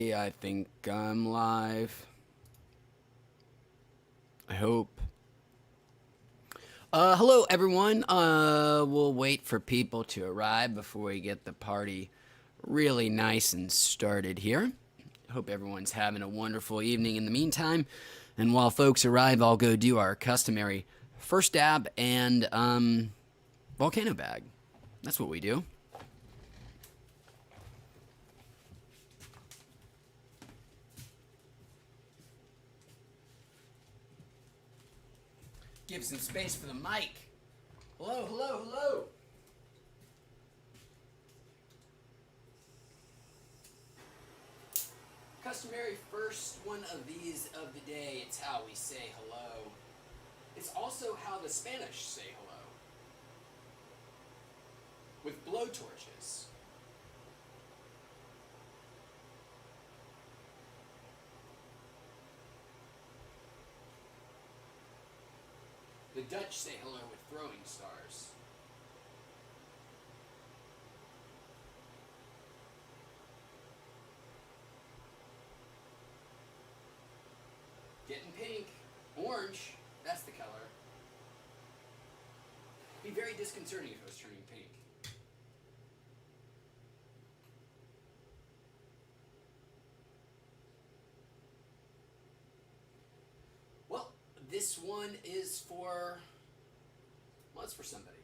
I think I'm live. I hope. Hello everyone. We'll wait for people to arrive before we get the party really nice and started here. Hope everyone's having a wonderful evening in the meantime. And while folks arrive, I'll go do our customary first dab and volcano bag. That's what we do. Give some space for the mic. Hello, hello, hello. Customary first one of these of the day. It's how we say hello. It's also how the Spanish say hello. With blowtorches. The Dutch say hello with throwing stars. Getting pink. Orange. That's the color. It'd be very disconcerting if it was turning pink. Well, this one is for... well, it's for somebody.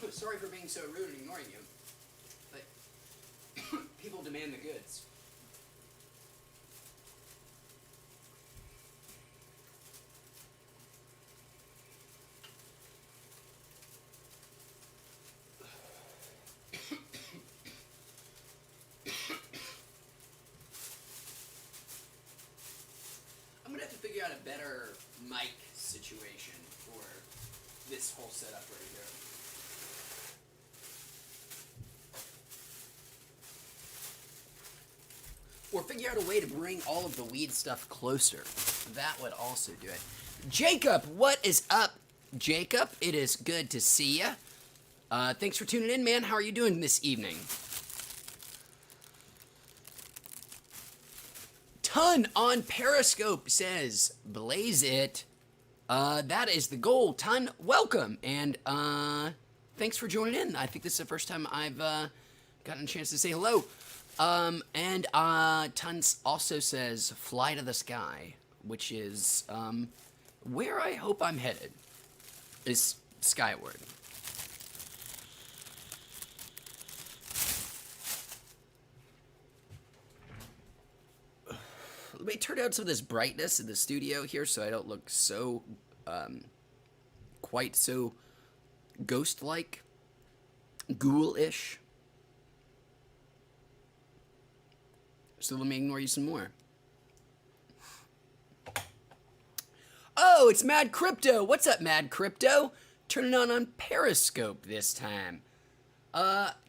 Sorry for being so rude and ignoring you, but people demand the goods. I'm gonna have to figure out a better mic situation for this whole setup right here. Or figure out a way to bring all of the weed stuff closer. That would also do it. Jacob, what is up, Jacob? It is good to see you. Thanks for tuning in, man. How are you doing this evening? Ton on Periscope says, blaze it. That is the goal. Ton, welcome. And thanks for joining in. I think this is the first time I've gotten a chance to say hello. And Tons also says fly to the sky, which is where I hope I'm headed, is skyward. Let me turn down some of this brightness in the studio here so I don't look so, quite so ghost-like, ghoul-ish. So let me ignore you some more. Oh, it's Mad Crypto. What's up, Mad Crypto? Turning on Periscope this time.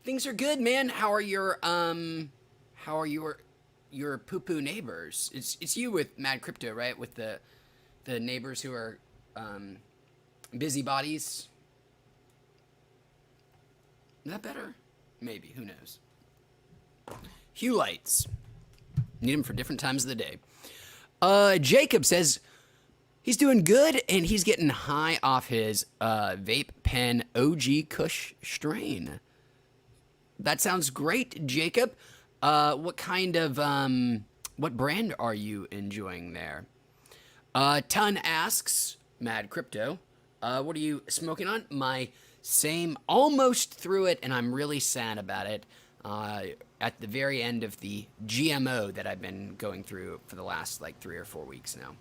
Things are good, man. How are your poo-poo neighbors? It's you with Mad Crypto, right? With the neighbors who are busybodies. Is that better? Maybe. Who knows? Hue lights. Need them for different times of the day. Jacob says he's doing good and he's getting high off his vape pen OG Kush strain. That sounds great, Jacob. What kind of what brand are you enjoying there? Ton asks, Mad Crypto, what are you smoking on? My same, almost through it, and I'm really sad about it. At the very end of the GMO that I've been going through for the last like 3 or 4 weeks now.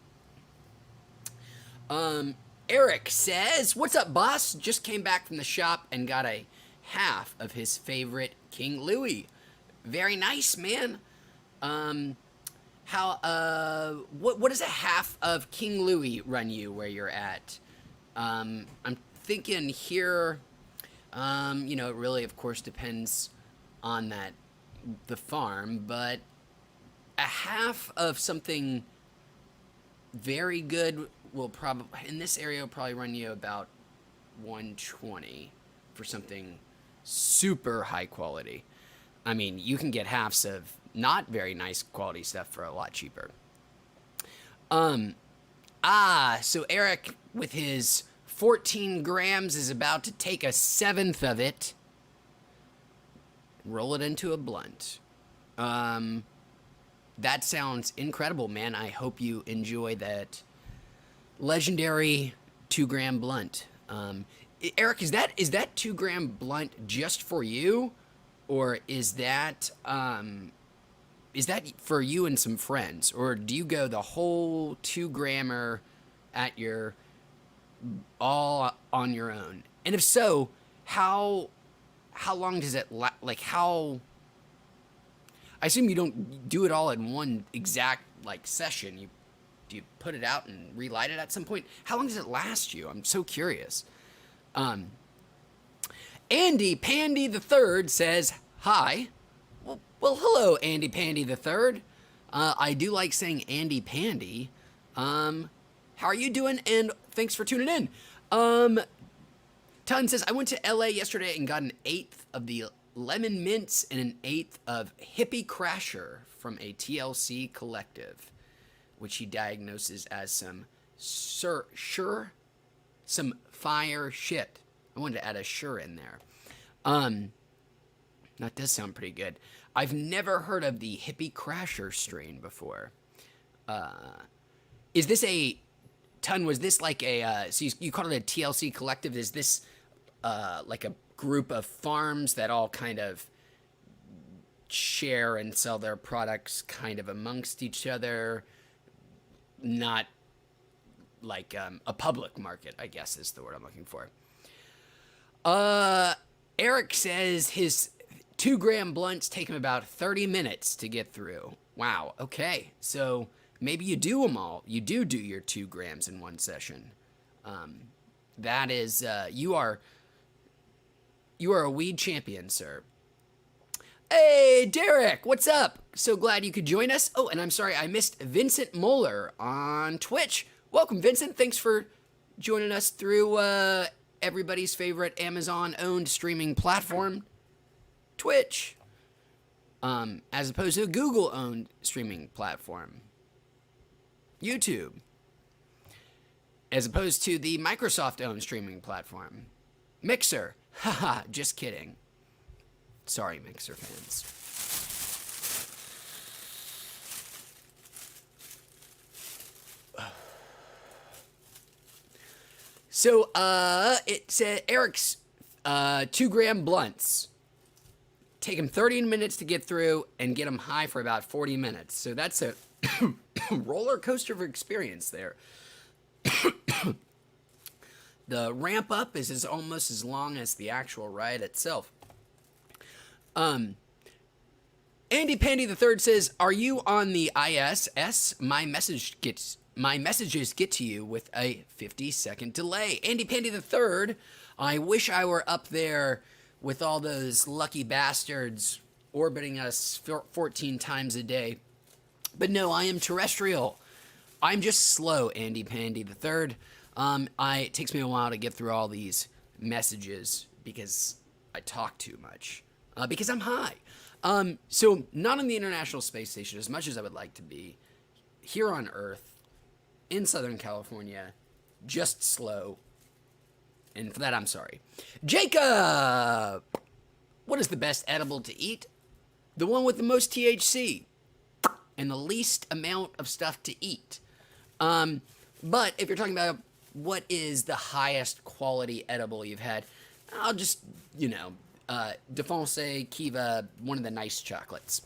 Eric says, "What's up, boss? Just came back from the shop and got a half of his favorite King Louis. Very nice, man. What does a half of King Louis run you where you're at? I'm thinking here, it really, of course, depends on the farm, but a half of something very good will probably, in this area, will probably run you about 120 for something super high quality. I mean, you can get halves of not very nice quality stuff for a lot cheaper. So Eric, with his 14 grams, is about to take a seventh of it, roll it into a blunt. That sounds incredible, man. I hope you enjoy that legendary 2-gram blunt. Eric, is that 2-gram blunt just for you, or is that for you and some friends, or do you go the whole 2-grammer at all on your own? And if so, how long does it I assume you don't do it all in one exact session. Do you put it out and relight it at some point? How long does it last you? I'm so curious. Andy Pandy the Third says, "Hi." Well, hello, Andy Pandy the Third. I do like saying Andy Pandy. How are you doing? And thanks for tuning in. Ton says, "I went to LA yesterday and got an 1/8 of the lemon mints and an 1/8 of hippie crasher from a TLC collective, which he diagnoses as some fire shit." I wanted to add a sure in there. That does sound pretty good. I've never heard of the hippie crasher strain before. Is this was this like so you call it a TLC collective? Is this like a group of farms that all kind of share and sell their products kind of amongst each other? Not like a public market, I guess is the word I'm looking for. Eric says his 2-gram blunts take him about 30 minutes to get through. Wow. Okay. So maybe you do them all. You do your 2 grams in one session. That is, you are a weed champion, sir. Hey, Derek, what's up? So glad you could join us. Oh, and I'm sorry, I missed Vincent Moeller on Twitch. Welcome, Vincent. Thanks for joining us through everybody's favorite Amazon-owned streaming platform, Twitch, as opposed to a Google-owned streaming platform, YouTube, as opposed to the Microsoft-owned streaming platform, Mixer. Haha, just kidding. Sorry, Mixer fans. So, it said Eric's 2-gram blunts take him 30 minutes to get through and get him high for about 40 minutes. So that's a roller coaster of experience there. The ramp up is almost as long as the actual ride itself. Andy Pandy the Third says, "Are you on the ISS? My messages get to you with a 50-second delay." Andy Pandy the Third, I wish I were up there with all those lucky bastards orbiting us 14 times a day. But no, I am terrestrial. I'm just slow, Andy Pandy the Third. It takes me a while to get through all these messages because I talk too much. Because I'm high. So not on the International Space Station as much as I would like to be. Here on Earth, in Southern California, just slow. And for that, I'm sorry. Jacob! What is the best edible to eat? The one with the most THC and the least amount of stuff to eat. But if you're talking about what is the highest quality edible you've had, I'll just, Defonse, Kiva, one of the nice chocolates.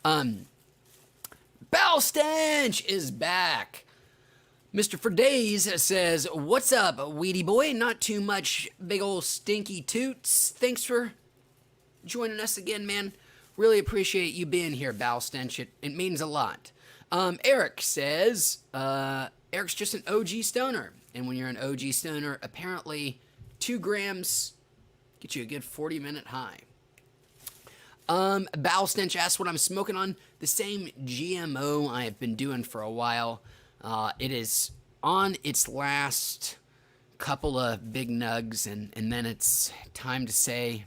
Bowel Stench is back. Mr. For Days says, "What's up, Weedy boy? Not too much, big old stinky toots. Thanks for joining us again, man. Really appreciate you being here, Bal Stench. It means a lot." Eric says, Eric's just an OG stoner. And when you're an OG stoner, apparently 2 grams get you a good 40-minute high. Bal Stench asks what I'm smoking on. The same GMO I have been doing for a while. It is on its last couple of big nugs, and then it's time to say,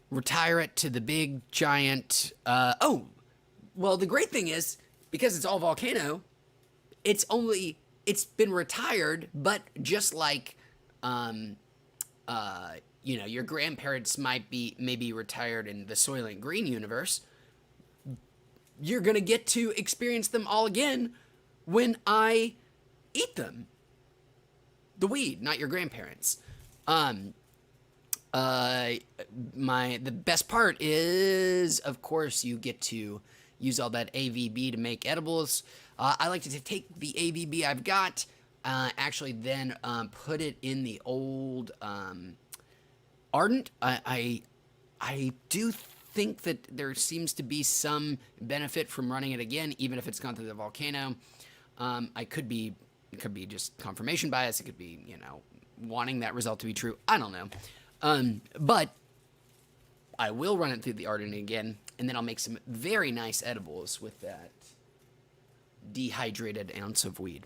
retire it to the big giant. Well, the great thing is, because it's all volcano, it's been retired, but just like, your grandparents might be maybe retired in the Soylent Green universe, you're going to get to experience them all again when I eat them. The weed, not your grandparents. The best part is, of course, you get to use all that AVB to make edibles. I like to take the AVB I've got, actually then put it in the old Ardent. I do think that there seems to be some benefit from running it again, even if it's gone through the volcano. It could be just confirmation bias. It could be, wanting that result to be true. I don't know. But I will run it through the Ardent again, and then I'll make some very nice edibles with that dehydrated ounce of weed.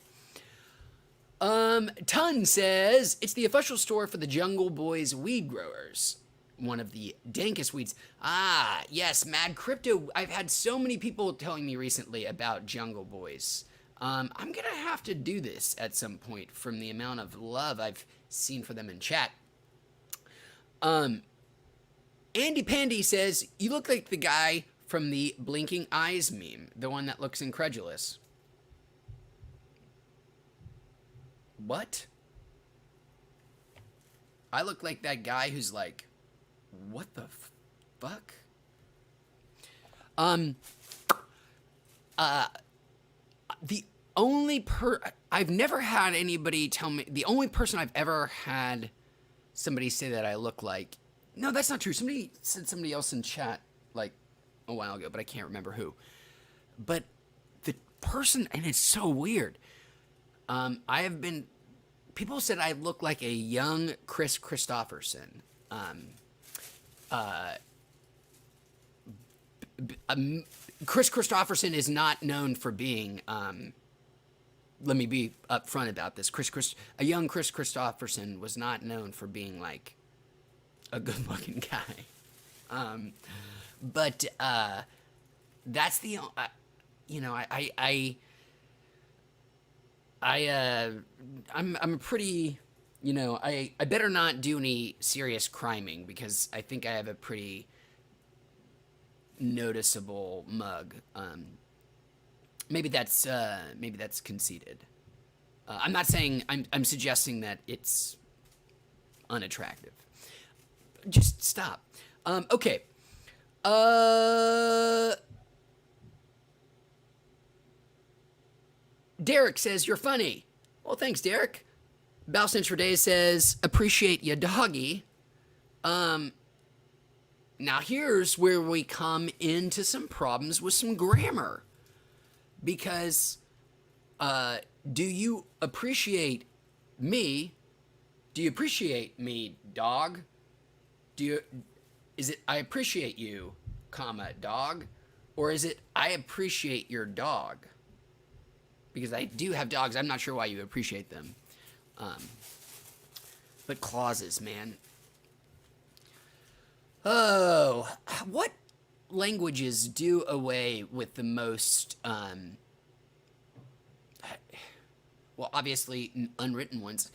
Ton says, it's the official store for the Jungle Boys weed growers. One of the dankest weeds. Ah, yes, Mad Crypto. I've had so many people telling me recently about Jungle Boys. I'm gonna have to do this at some point from the amount of love I've seen for them in chat. Andy Pandy says, you look like the guy from the blinking eyes meme, the one that looks incredulous. What? I look like that guy who's like, what the fuck? The only I've never had anybody tell me, the only person I've ever had somebody say that I look like, no, that's not true. Somebody said somebody else in chat like a while ago, but I can't remember who. But the person, and it's so weird. People said I look like a young Chris Christopherson. Chris Christopherson is not known for being, let me be upfront about this. A young Chris Christopherson was not known for being like a good-looking guy. But that's the, I'm pretty, I better not do any serious criming because I think I have a pretty noticeable mug. Maybe that's conceited. I'm not saying, I'm suggesting that it's unattractive. Just stop. Okay. Derek says, you're funny. Well, thanks, Derek. Balstinch for Days says, appreciate ya, doggy. Now here's where we come into some problems with some grammar. Because, do you appreciate me? Do you appreciate me, dog? Is it I appreciate you, comma, dog? Or is it I appreciate your dog? Because I do have dogs. I'm not sure why you appreciate them. But clauses, man. Oh, what languages do away with the most, well, obviously unwritten ones.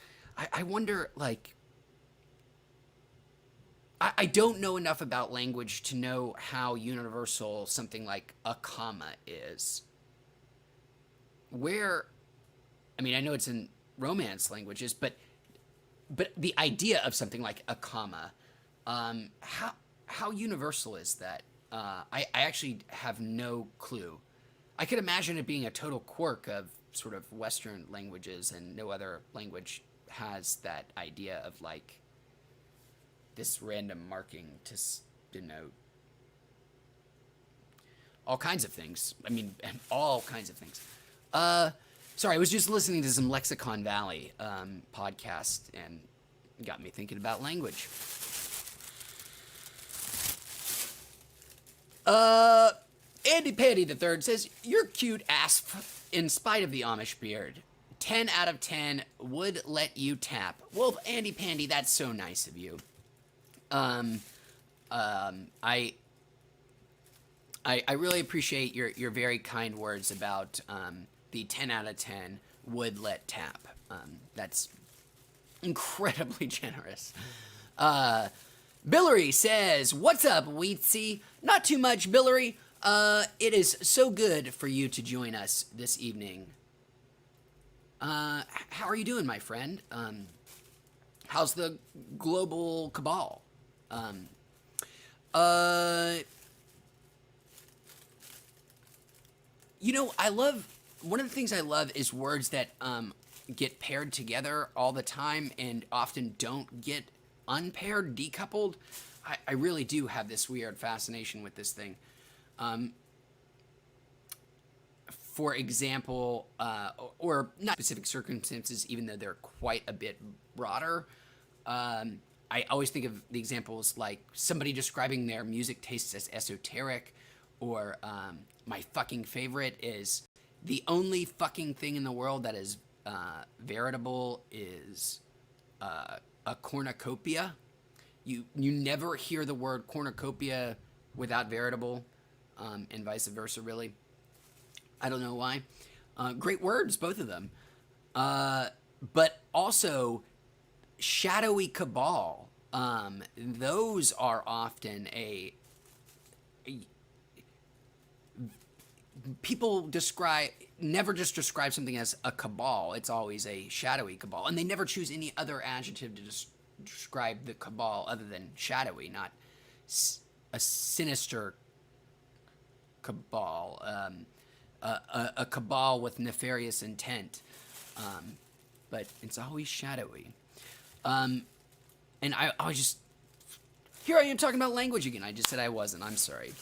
I wonder, like, I don't know enough about language to know how universal something like a comma is. I know it's in Romance languages, but the idea of something like a comma, how universal is that? I actually have no clue. I could imagine it being a total quirk of sort of Western languages, and no other language has that idea of like this random marking to denote all kinds of things. I mean, all kinds of things. Sorry, I was just listening to some Lexicon Valley podcast and got me thinking about language. Andy Patty III says, "You're cute asp in spite of the Amish beard. 10 out of 10 would let you tap." Well, Andy Pandy, that's so nice of you. I really appreciate your very kind words about the 10 out of 10 would let tap. That's incredibly generous. Billery says, "What's up, Wheatsy? Not too much, Billery. It is so good for you to join us this evening. How are you doing, my friend? How's the global cabal? You know, one of the things I love is words that get paired together all the time and often don't get unpaired, decoupled. I really do have this weird fascination with this thing. For example, or not specific circumstances, even though they're quite a bit broader. I always think of the examples like somebody describing their music tastes as esoteric, or my fucking favorite is the only fucking thing in the world that is veritable is a cornucopia. You never hear the word cornucopia without veritable, and vice versa, really. I don't know why. Great words, both of them. But also, shadowy cabal. Those are often people never just describe something as a cabal. It's always a shadowy cabal. And they never choose any other adjective to describe the cabal other than shadowy, not a sinister cabal. A cabal with nefarious intent. But it's always shadowy. And I was just... Here I am talking about language again. I just said I wasn't. I'm sorry.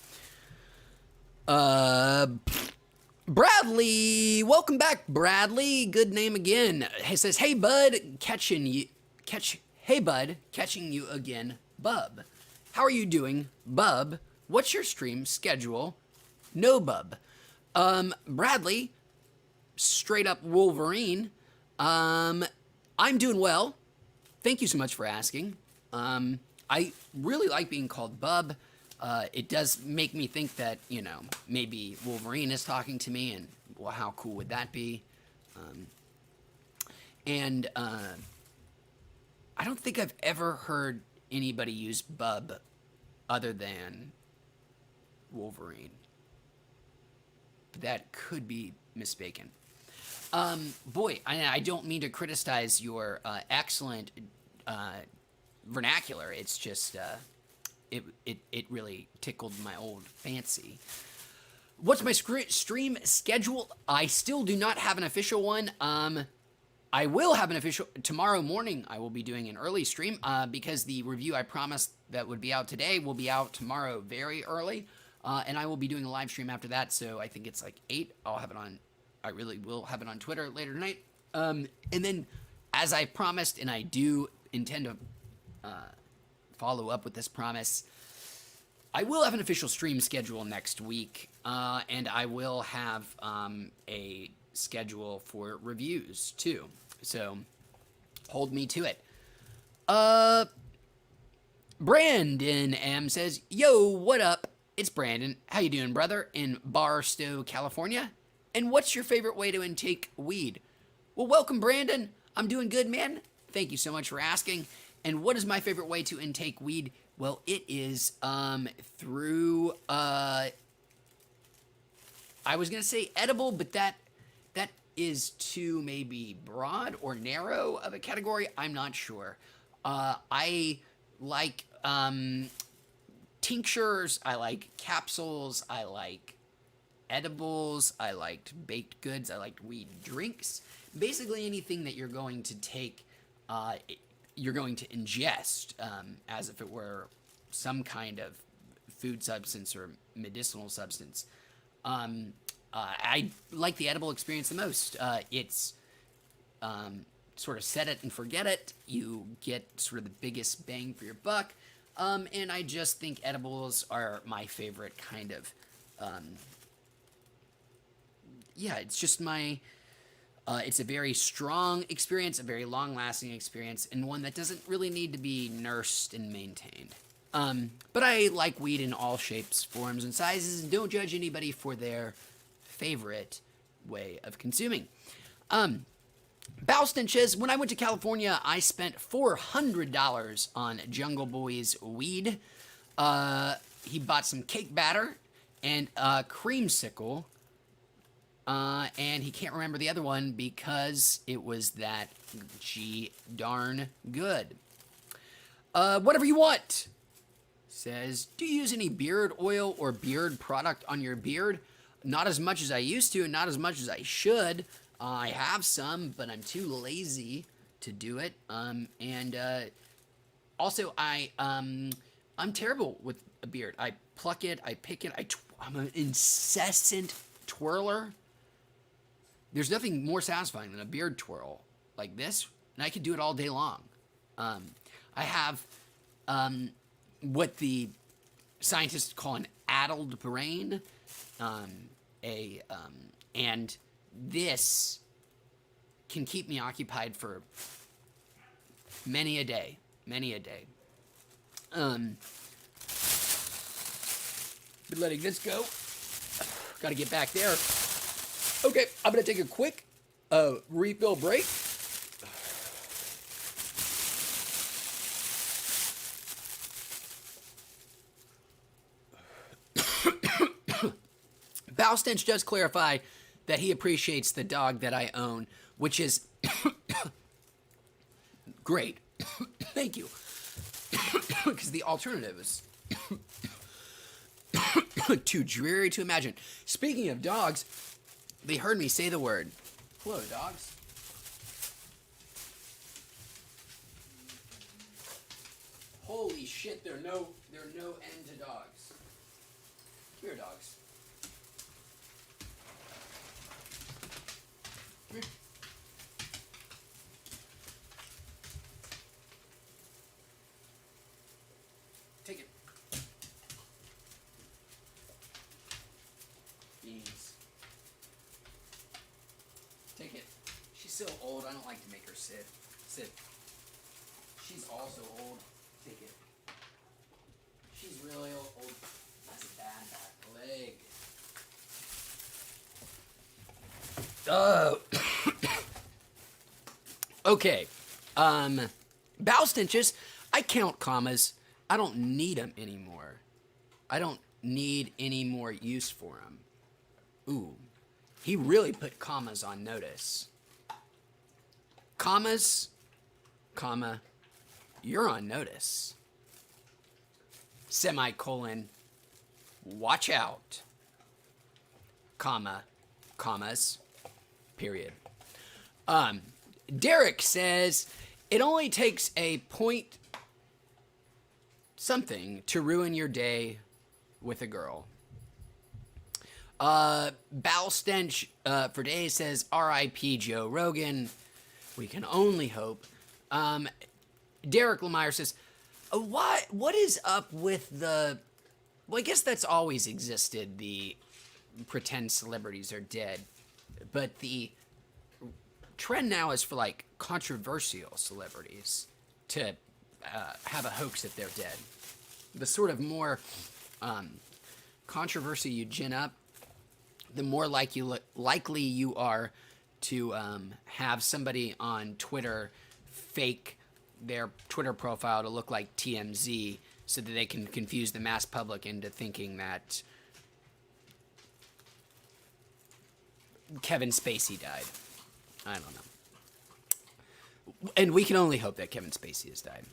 Bradley, welcome back, Bradley. Good name again. He says, "Hey bud, catching you again, bub. How are you doing, bub? What's your stream schedule? No, bub. Bradley, straight up Wolverine. I'm doing well. Thank you so much for asking. I really like being called bub. It does make me think that, you know, maybe Wolverine is talking to me, and well, how cool would that be? I don't think I've ever heard anybody use bub other than Wolverine. But that could be mistaken. Boy, I don't mean to criticize your excellent vernacular. It's just... It really tickled my old fancy. What's my stream schedule? I still do not have an official one. I will have an official tomorrow morning. I will be doing an early stream because the review I promised that would be out today will be out tomorrow very early, and I will be doing a live stream after that. So I think it's like 8. I'll have it on. I really will have it on Twitter later tonight. And then, as I promised, and I do intend to follow up with this promise, I will have an official stream schedule next week, and I will have a schedule for reviews too. So hold me to it. Brandon M says, "Yo, what up? It's Brandon. How you doing, brother? In Barstow, California. And what's your favorite way to intake weed?" Well, welcome, Brandon. I'm doing good, man. Thank you so much for asking. And what is my favorite way to intake weed? Well, it is through, I was going to say edible, but that is too maybe broad or narrow of a category. I'm not sure. I like tinctures. I like capsules. I like edibles, I liked baked goods, I liked weed drinks. Basically, anything that you're going to take, you're going to ingest as if it were some kind of food substance or medicinal substance. I like the edible experience the most. It's sort of set it and forget it. You get sort of the biggest bang for your buck. And I just think edibles are my favorite kind of. Yeah, it's just my. It's a very strong experience, a very long-lasting experience, and one that doesn't really need to be nursed and maintained. But I like weed in all shapes, forms, and sizes, and don't judge anybody for their favorite way of consuming. Balston says, when I went to California, I spent $400 on Jungle Boy's weed. He bought some cake batter and a creamsicle. And he can't remember the other one because it was that darn good. Whatever you want. Says, do you use any beard oil or beard product on your beard? Not as much as I used to, and not as much as I should. I have some, but I'm too lazy to do it. Also, I'm terrible with a beard. I pluck it, I pick it, I'm an incessant twirler. There's nothing more satisfying than a beard twirl like this, and I could do it all day long. I have what the scientists call an addled brain, and this can keep me occupied for many a day. Been letting this go. Got to get back there. Okay, I'm going to take a quick refill break. Bowstench does clarify that he appreciates the dog that I own, which is great. Thank you. Because the alternative is too dreary to imagine. Speaking of dogs, they heard me say the word. Hello, dogs. Holy shit, there are no end to dogs. Come here, dogs. Come here. Take it. Beans. Take it. She's so old, I don't like to make her sit. Sit. She's also old. Take it. She's really old. That's a bad back leg. Okay. Bowel stenches. I count commas. I don't need them anymore. I don't need any more use for them. Ooh. He really put commas on notice. Commas, comma, you're on notice. Semicolon, watch out. Comma, commas, period. Derek says, it only takes a point something to ruin your day with a girl. Bowel Stench for days says, R.I.P. Joe Rogan. We can only hope. Derek Lemire says, what is up with the... Well, I guess that's always existed, the pretend celebrities are dead. But the trend now is for, like, controversial celebrities to have a hoax that they're dead. The sort of more controversy you gin up, the more likely you are to have somebody on Twitter fake their Twitter profile to look like TMZ so that they can confuse the mass public into thinking that Kevin Spacey died. I don't know. And we can only hope that Kevin Spacey has died.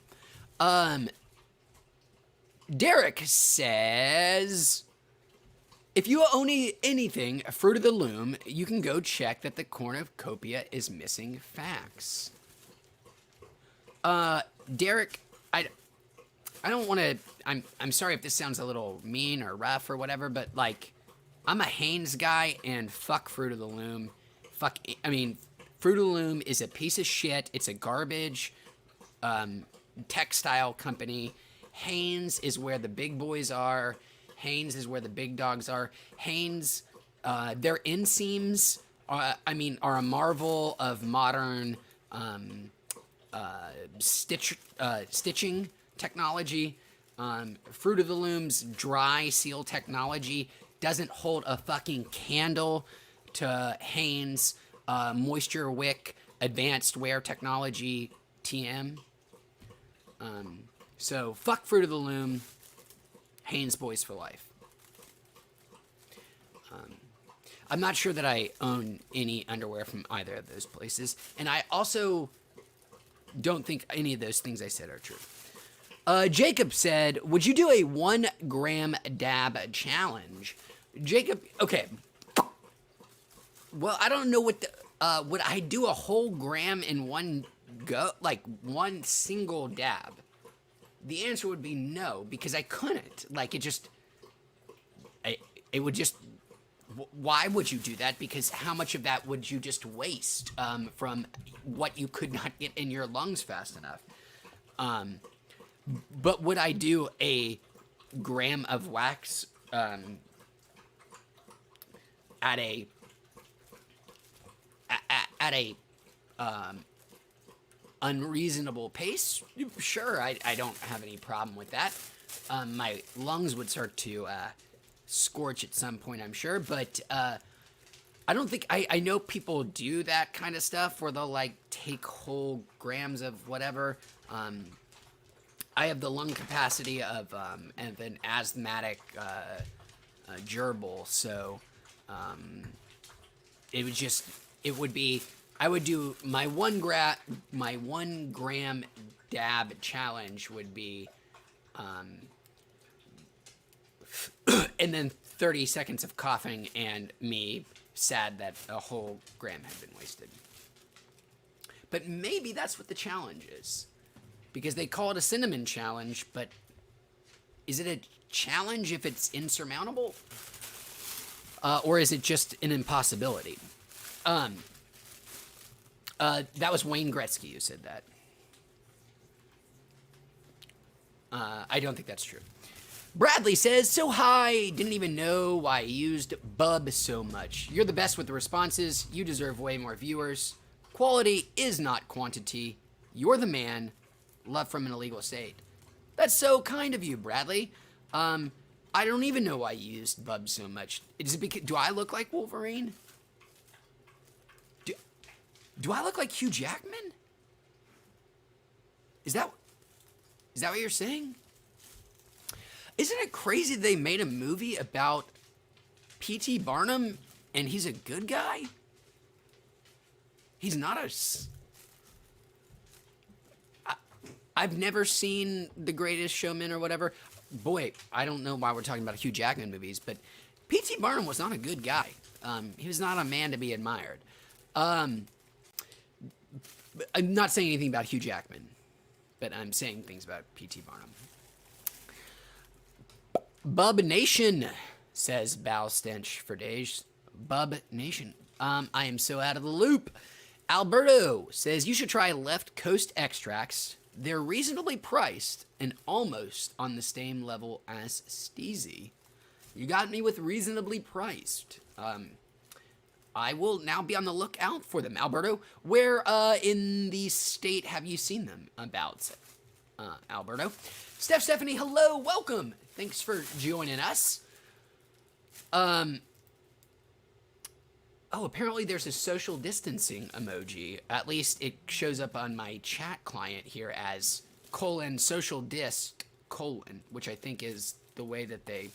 Derek says, If you own anything, Fruit of the Loom, you can go check that the cornucopia is missing facts. Derek, I don't want to. I'm sorry if this sounds a little mean or rough or whatever, but like, I'm a Hanes guy, and fuck Fruit of the Loom. Fruit of the Loom is a piece of shit. It's a garbage textile company. Hanes is where the big boys are. Hanes is where the big dogs are. Hanes, their inseams are a marvel of modern stitching technology. Fruit of the Loom's dry seal technology doesn't hold a fucking candle to Hanes moisture wick advanced wear technology TM. So fuck Fruit of the Loom. Hanes boys for life. I'm not sure that I own any underwear from either of those places, and I also don't think any of those things I said are true. Jacob said, would you do a 1 gram dab challenge? Jacob, okay. Well, I don't know would I do a whole gram in one go, like one single dab? The answer would be no, because I couldn't. Like, it would just, why would you do that? Because how much of that would you just waste from what you could not get in your lungs fast enough? But would I do a gram of wax at a unreasonable pace? Sure, I don't have any problem with that. My lungs would start to scorch at some point, I'm sure, but I don't think, I know people do that kind of stuff where they'll like take whole grams of whatever. I have the lung capacity of an asthmatic gerbil, so it would be, I would do my 1 gram dab challenge would be, and then 30 seconds of coughing and me sad that a whole gram had been wasted. But maybe that's what the challenge is, because they call it a cinnamon challenge, but is it a challenge if it's insurmountable? Or is it just an impossibility? That was Wayne Gretzky who said that. I don't think that's true. Bradley says, so hi, didn't even know why I used bub so much. You're the best with the responses. You deserve way more viewers. Quality is not quantity. You're the man. Love from an illegal state. That's so kind of you, Bradley. I don't even know why you used bub so much. Is it because, do I look like Wolverine? Do I look like Hugh Jackman? Is that what you're saying? Isn't it crazy they made a movie about P.T. Barnum and he's a good guy? He's not I've never seen The Greatest Showman or whatever. Boy, I don't know why we're talking about Hugh Jackman movies, but P.T. Barnum was not a good guy. He was not a man to be admired. I'm not saying anything about Hugh Jackman, but I'm saying things about P.T. Barnum. Bub Nation, says Bow Stench for days. Bub Nation. I am so out of the loop. Alberto says, you should try Left Coast extracts. They're reasonably priced and almost on the same level as Steezy. You got me with reasonably priced. I will now be on the lookout for them. Alberto, where in the state have you seen them about? Alberto. Stephanie, hello, welcome. Thanks for joining us. Oh, apparently there's a social distancing emoji. At least it shows up on my chat client here as :social dist : which I think is the way that they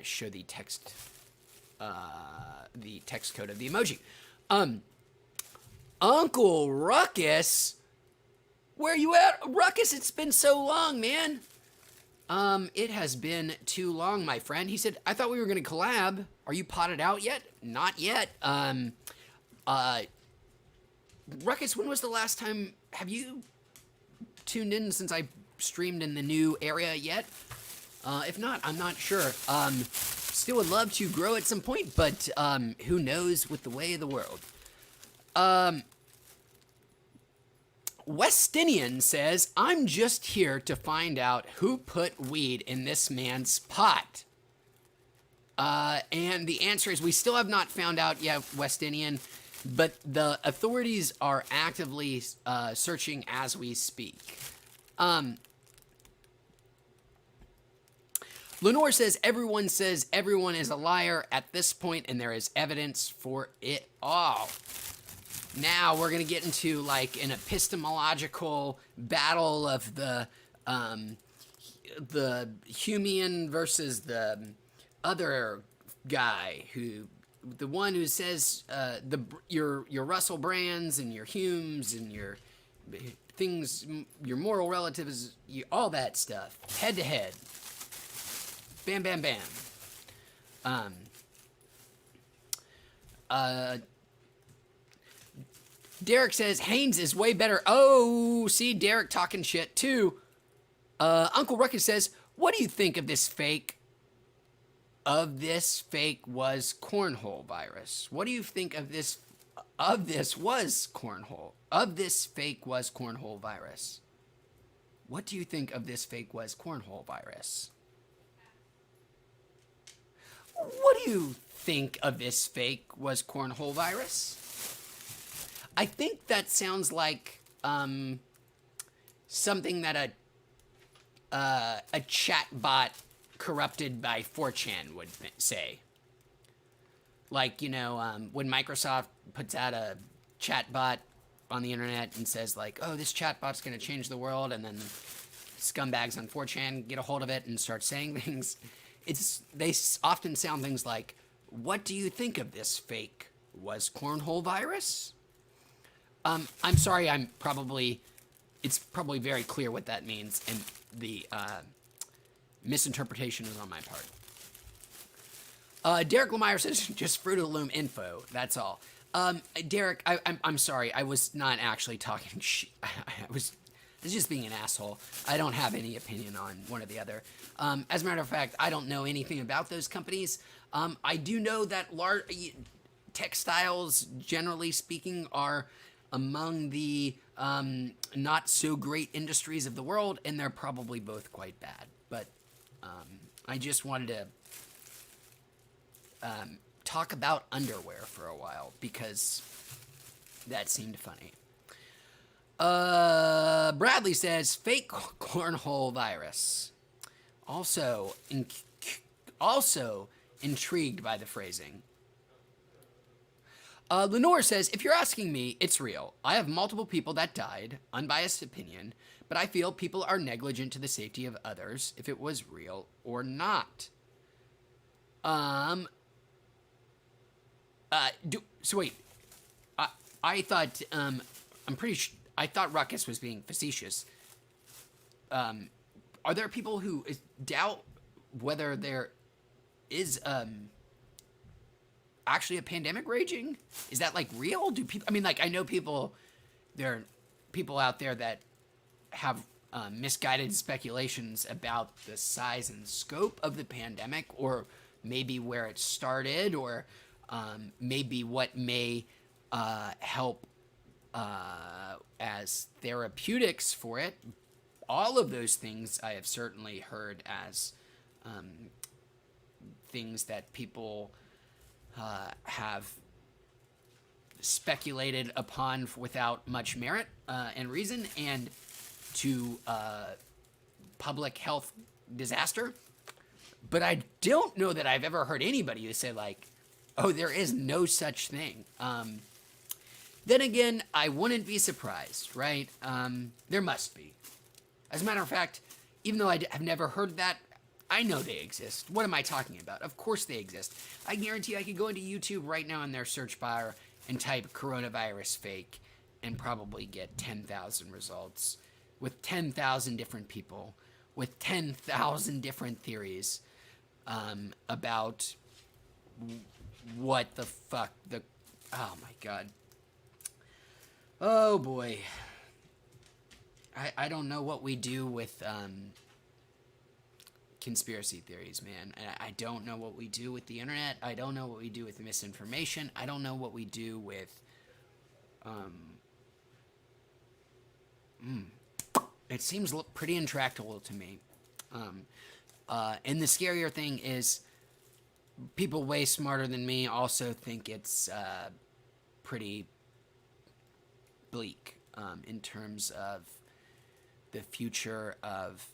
show the text code of the emoji. Uncle Ruckus, where you at? Ruckus, it's been so long, man. It has been too long, my friend. He said, I thought we were going to collab. Are you potted out yet? Not yet. Uh, Ruckus, when was the last time, have you tuned in since I streamed in the new area yet? If not, I'm not sure. Still would love to grow at some point, but, who knows with the way of the world. Westinian says, I'm just here to find out who put weed in this man's pot. And the answer is we still have not found out yet, Westinian, but the authorities are actively searching as we speak. Lenore says everyone is a liar at this point, and there is evidence for it all. Now we're gonna get into like an epistemological battle of the Humean versus the other guy who, the one who says your Russell Brands and your Humes and your things, your moral relatives, all that stuff, head to head. Bam, bam, bam. Derek says Haynes is way better. Oh, see, Derek talking shit too. Uncle Ruckus says, what do you think of this fake? Of this fake was cornhole virus. What do you think of this? Of this was cornhole. Of this fake was cornhole virus. What do you think of this fake was cornhole virus? What do you think of this fake was cornhole virus? I think that sounds like something that a chat bot corrupted by 4chan would say. Like, you know, when Microsoft puts out a chat bot on the internet and says like, oh, this chat bot's going to change the world, and then scumbags on 4chan get a hold of it and start saying things. They often sound things like, what do you think of this fake? Was cornhole virus? I'm sorry, it's probably very clear what that means, and the misinterpretation is on my part. Derek Lemire says, just Fruit of the Loom info, that's all. Derek, I'm sorry, I was not actually talking shit. I was just being an asshole. I don't have any opinion on one or the other. As a matter of fact, I don't know anything about those companies. I do know that textiles, generally speaking, are among the not so great industries of the world, and they're probably both quite bad. But I just wanted to talk about underwear for a while because that seemed funny. Bradley says fake cornhole virus. Also intrigued by the phrasing. Lenore says, if you're asking me, it's real. I have multiple people that died, unbiased opinion, but I feel people are negligent to the safety of others if it was real or not. So wait, I thought, I thought Ruckus was being facetious. Are there people who doubt whether there is, actually a pandemic raging? Is that like real? Do people, I mean, like, I know there are people out there that have misguided speculations about the size and scope of the pandemic, or maybe where it started, or maybe what may help as therapeutics for it. All of those things I have certainly heard as things that people have speculated upon without much merit and reason, and to public health disaster. But I don't know that I've ever heard anybody who say like, oh, there is no such thing. Then again, I wouldn't be surprised, right? There must be. As a matter of fact, even though I've never heard that, I know they exist. What am I talking about? Of course they exist. I guarantee I could go into YouTube right now in their search bar and type coronavirus fake and probably get 10,000 results with 10,000 different people with 10,000 different theories about what the fuck oh my god. Oh boy. I don't know what we do with conspiracy theories, man. I don't know what we do with the internet. I don't know what we do with misinformation. I don't know what we do with it seems pretty intractable to me. And the scarier thing is people way smarter than me also think it's pretty bleak in terms of the future of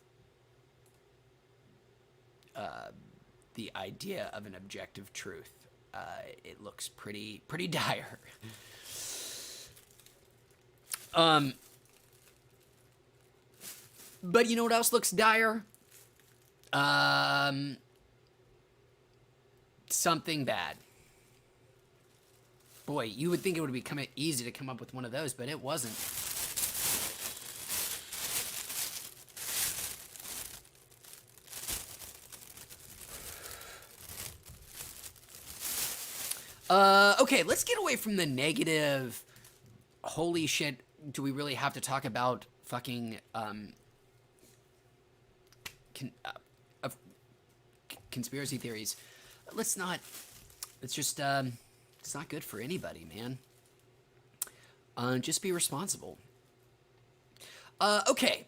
the idea of an objective truth. It looks pretty dire. But you know what else looks dire? Something bad. Boy, you would think it would be easy to come up with one of those, but it wasn't. Okay, let's get away from the negative. Holy shit, do we really have to talk about fucking conspiracy theories? Let's not. It's just it's not good for anybody, man. Just be responsible. Okay.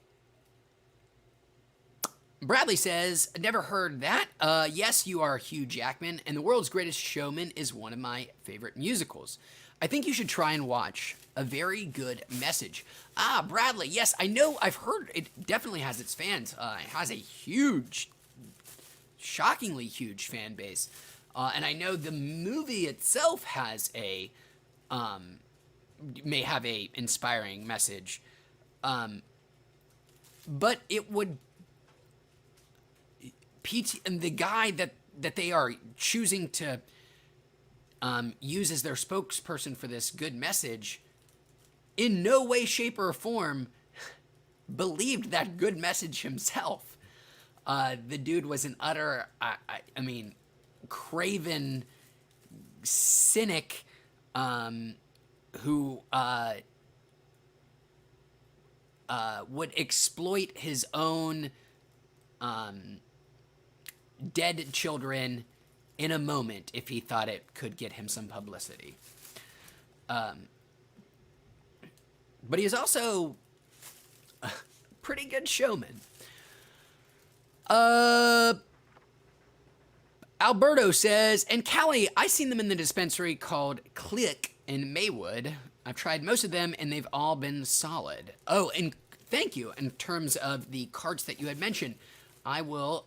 Bradley says, never heard that. Yes, you are Hugh Jackman, and The World's Greatest Showman is one of my favorite musicals. I think you should try and watch. A very good message. Ah, Bradley, yes, I know, I've heard it definitely has its fans. It has a huge, shockingly huge fan base. And I know the movie itself has may have a inspiring message. But it would, and the guy that they are choosing to use as their spokesperson for this good message, in no way, shape, or form believed that good message himself. The dude was an utter, I mean, craven cynic who would exploit his own dead children in a moment if he thought it could get him some publicity. But he's also a pretty good showman. Alberto says, and Callie, I seen them in the dispensary called Click in Maywood. I've tried most of them and they've all been solid. Oh, and thank you. In terms of the carts that you had mentioned, I will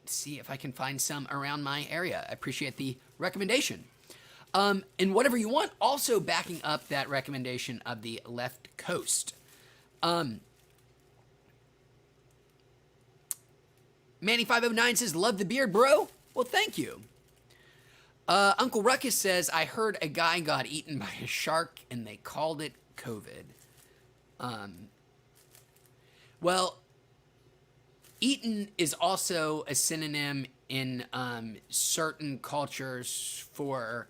see if I can find some around my area. I appreciate the recommendation. And whatever you want, also backing up that recommendation of the left coast. Manny509 says, love the beard, bro. Well, thank you. Uncle Ruckus says, I heard a guy got eaten by a shark and they called it COVID. Well, eaten is also a synonym in certain cultures for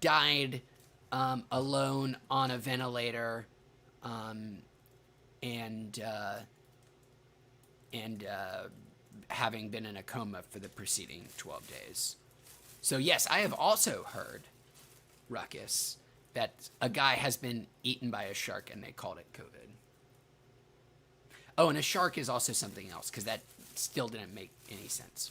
died alone on a ventilator and having been in a coma for the preceding 12 days. So yes, I have also heard, Ruckus, that a guy has been eaten by a shark and they called it COVID. Oh, and a shark is also something else, because that still didn't make any sense.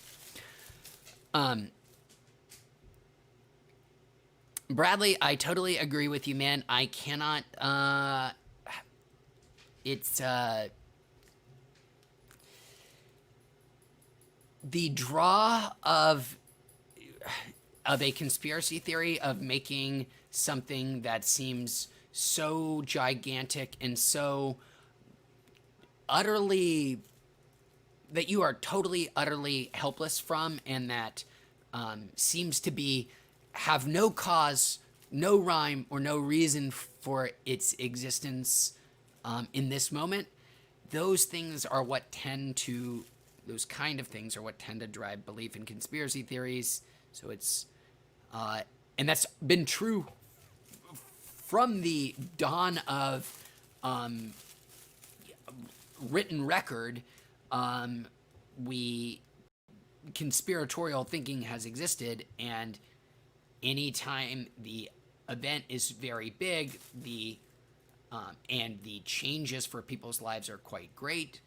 Bradley, I totally agree with you, man. I cannot, it's, the draw of a conspiracy theory of making something that seems so gigantic and so utterly, that you are totally, utterly helpless from, and that seems to be, have no cause, no rhyme, or no reason for its existence in this moment. those things are what tend to, those kind of things are what tend to drive belief in conspiracy theories. So it's, and that's been true from the dawn of written record. We conspiratorial thinking has existed, and anytime the event is very big, and the changes for people's lives are quite great,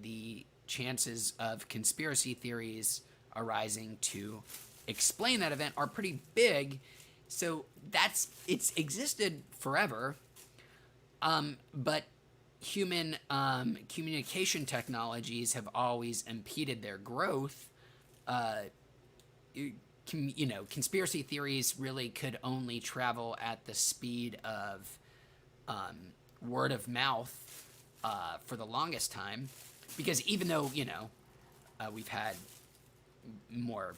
the chances of conspiracy theories arising to explain that event are pretty big. So it's existed forever, but human communication technologies have always impeded their growth. Conspiracy theories really could only travel at the speed of word of mouth for the longest time, because even though we've had more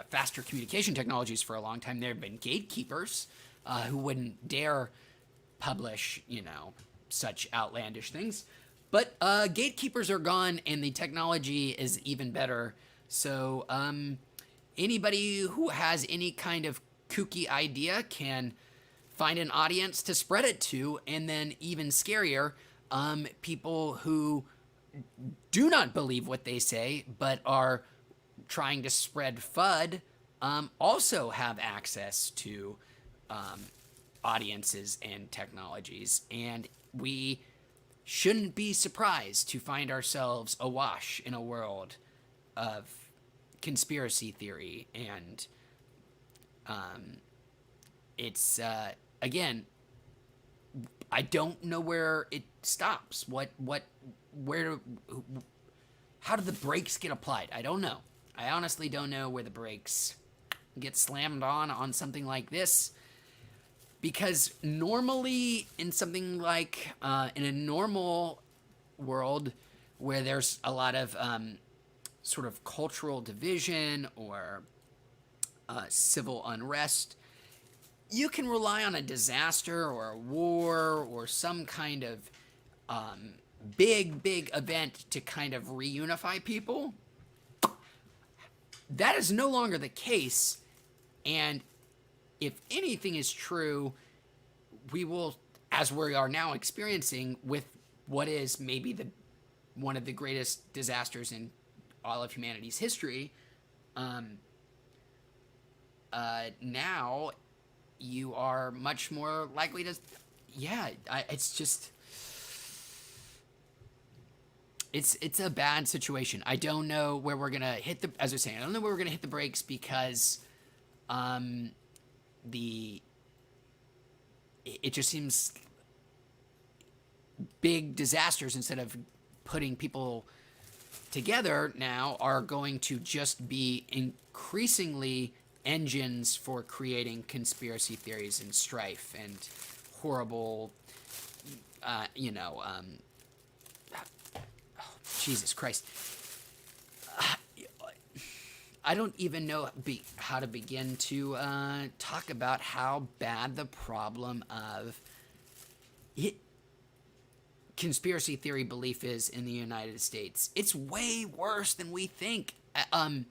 faster communication technologies for a long time, there have been gatekeepers who wouldn't dare publish such outlandish things. But gatekeepers are gone, and the technology is even better. So anybody who has any kind of kooky idea can find an audience to spread it to, and then even scarier, people who do not believe what they say but are trying to spread FUD also have access to audiences and technologies, and we shouldn't be surprised to find ourselves awash in a world of conspiracy theory. And it's again, I don't know where it stops. How do the brakes get applied? I don't know. I honestly don't know where the brakes get slammed on something like this. Because normally in something like, in a normal world where there's a lot of sort of cultural division or civil unrest, you can rely on a disaster or a war or some kind of big event to kind of reunify people. That is no longer the case, and if anything is true, we will, as we are now experiencing with what is maybe one of the greatest disasters in all of humanity's history, now you are much more likely to, it's a bad situation. I don't know where we're gonna hit the, as I was saying, I don't know where we're gonna hit the brakes, because it just seems big disasters, instead of putting people together now, are going to just be increasingly engines for creating conspiracy theories and strife and horrible, Jesus Christ. I don't even know how to begin to talk about how bad the problem of conspiracy theory belief is in the United States. It's way worse than we think. An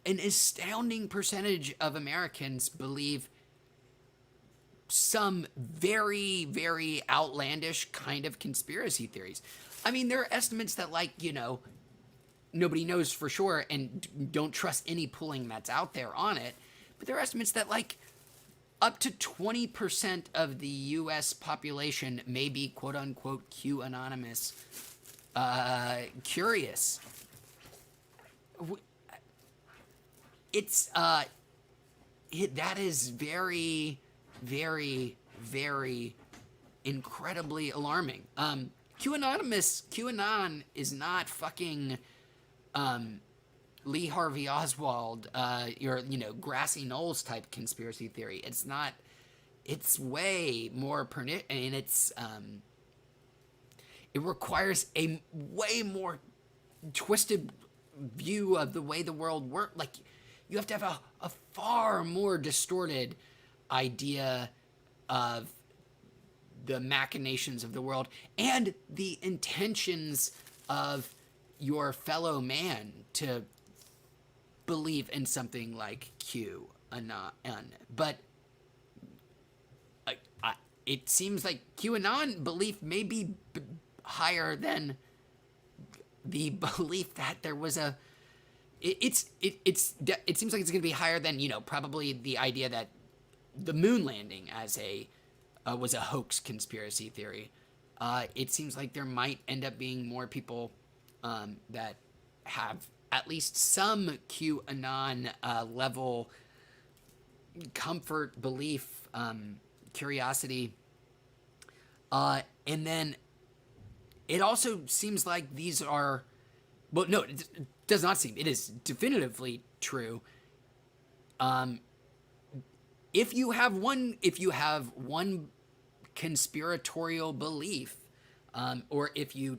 astounding percentage of Americans believe some very, very outlandish kind of conspiracy theories. I mean, there are estimates that, nobody knows for sure, and don't trust any polling that's out there on it, but there are estimates that, up to 20% of the U.S. population may be quote-unquote Q-anonymous curious. It's, that is very, very, very incredibly alarming. QAnon is not fucking Lee Harvey Oswald, your grassy knolls type conspiracy theory. It's not. It's way more and it's it requires a way more twisted view of the way the world works. You have to have a far more distorted idea of the machinations of the world and the intentions of your fellow man to believe in something like QAnon. But it seems like QAnon belief may be higher than the belief that there was a. It seems like it's going to be higher than, probably the idea that the moon landing as was a hoax conspiracy theory. It seems like there might end up being more people that have at least some QAnon level comfort, belief, curiosity. And then it also seems like these are, well, no, it does not seem, it is definitively true. If you have one conspiratorial belief, or if you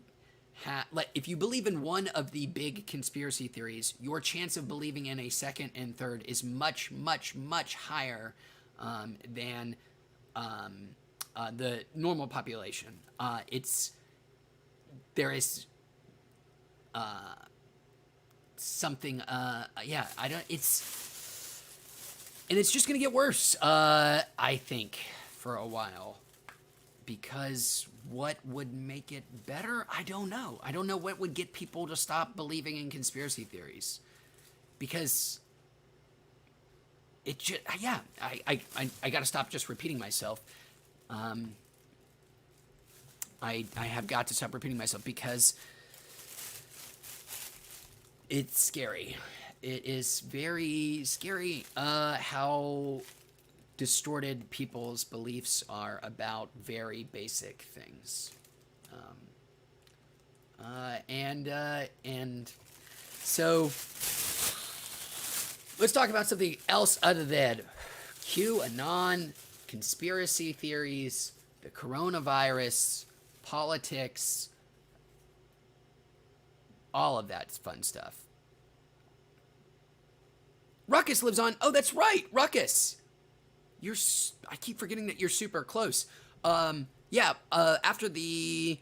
believe in one of the big conspiracy theories, your chance of believing in a second and third is much, much, much higher than the normal population. There is something. Yeah, I don't. And it's just gonna get worse. I think for a while, because what would make it better? I don't know. I don't know what would get people to stop believing in conspiracy theories, because it just, yeah, I got to stop just repeating myself. I have got to stop repeating myself because it's scary. It is very scary how distorted people's beliefs are about very basic things. And so let's talk about something else other than QAnon, conspiracy theories, the coronavirus, politics, all of that fun stuff. Ruckus lives on. Oh, that's right, Ruckus. I keep forgetting that you're super close. After the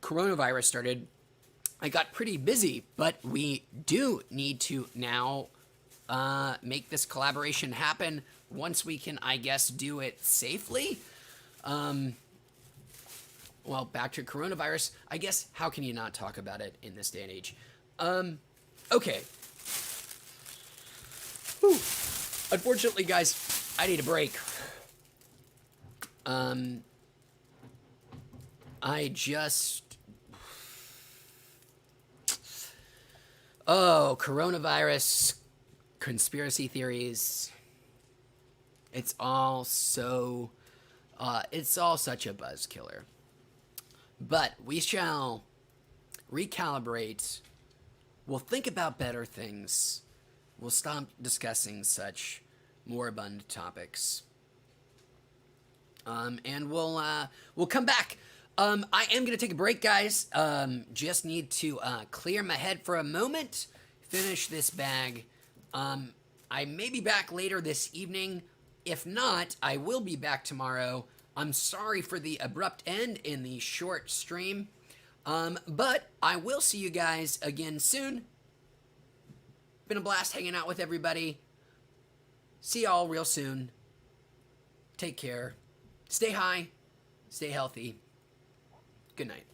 coronavirus started, I got pretty busy, but we do need to now make this collaboration happen once we can, I guess, do it safely. Well, back to coronavirus. I guess, how can you not talk about it in this day and age? Okay. Whew. Unfortunately, guys, I need a break. Coronavirus, conspiracy theories. It's all such a buzz killer. But we shall recalibrate. We'll think about better things. We'll stop discussing such moribund topics. And we'll come back. I am going to take a break, guys. Just need to clear my head for a moment, finish this bag. I may be back later this evening. If not, I will be back tomorrow. I'm sorry for the abrupt end in the short stream. But I will see you guys again soon. Been a blast hanging out with everybody. See y'all real soon. Take care. Stay high. Stay healthy. Good night.